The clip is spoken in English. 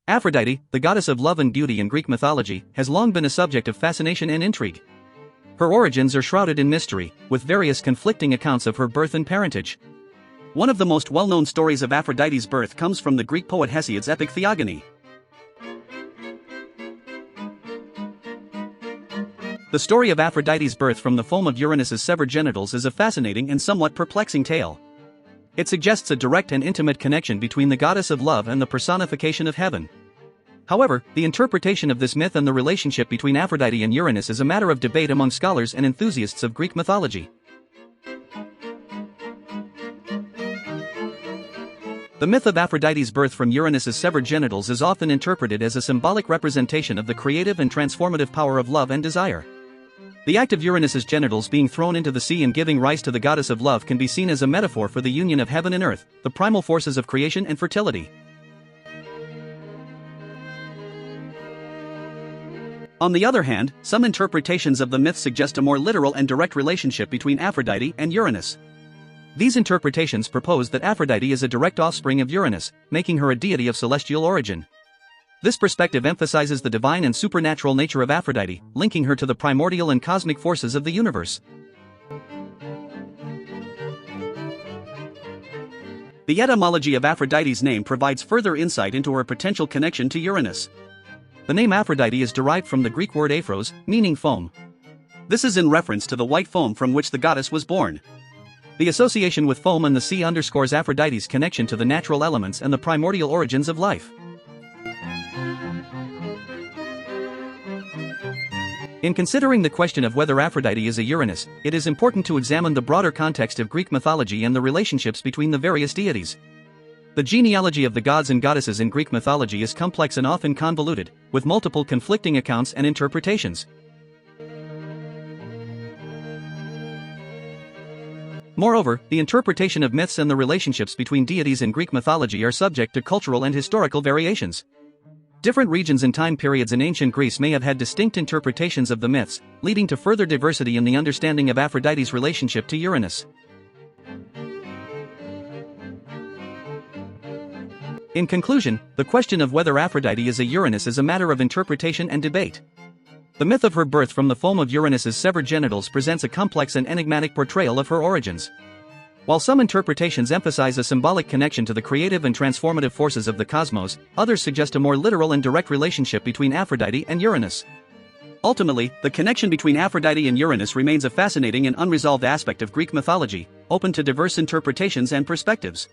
Aphrodite, the goddess of love and beauty in Greek mythology, has long been a subject of fascination and intrigue. Her origins are shrouded in mystery, with various conflicting accounts of her birth and parentage. One of the most well-known stories of Aphrodite's birth comes from the Greek poet Hesiod's epic Theogony. The story of Aphrodite's birth from the foam of Uranus's severed genitals is a fascinating and somewhat perplexing tale. It suggests a direct and intimate connection between the goddess of love and the personification of heaven. However, the interpretation of this myth and the relationship between Aphrodite and Uranus is a matter of debate among scholars and enthusiasts of Greek mythology. The myth of Aphrodite's birth from Uranus's severed genitals is often interpreted as a symbolic representation of the creative and transformative power of love and desire. The act of Uranus's genitals being thrown into the sea and giving rise to the goddess of love can be seen as a metaphor for the union of heaven and earth, the primal forces of creation and fertility. On the other hand, some interpretations of the myth suggest a more literal and direct relationship between Aphrodite and Uranus. These interpretations propose that Aphrodite is a direct offspring of Uranus, making her a deity of celestial origin. This perspective emphasizes the divine and supernatural nature of Aphrodite, linking her to the primordial and cosmic forces of the universe. The etymology of Aphrodite's name provides further insight into her potential connection to Uranus. The name Aphrodite is derived from the Greek word aphros, meaning foam. This is in reference to the white foam from which the goddess was born. The association with foam and the sea underscores Aphrodite's connection to the natural elements and the primordial origins of life. In considering the question of whether Aphrodite is a Uranus, it is important to examine the broader context of Greek mythology and the relationships between the various deities. The genealogy of the gods and goddesses in Greek mythology is complex and often convoluted, with multiple conflicting accounts and interpretations. Moreover, the interpretation of myths and the relationships between deities in Greek mythology are subject to cultural and historical variations. Different regions and time periods in ancient Greece may have had distinct interpretations of the myths, leading to further diversity in the understanding of Aphrodite's relationship to Uranus. In conclusion, the question of whether Aphrodite is a Uranus is a matter of interpretation and debate. The myth of her birth from the foam of Uranus's severed genitals presents a complex and enigmatic portrayal of her origins. While some interpretations emphasize a symbolic connection to the creative and transformative forces of the cosmos, others suggest a more literal and direct relationship between Aphrodite and Uranus. Ultimately, the connection between Aphrodite and Uranus remains a fascinating and unresolved aspect of Greek mythology, open to diverse interpretations and perspectives.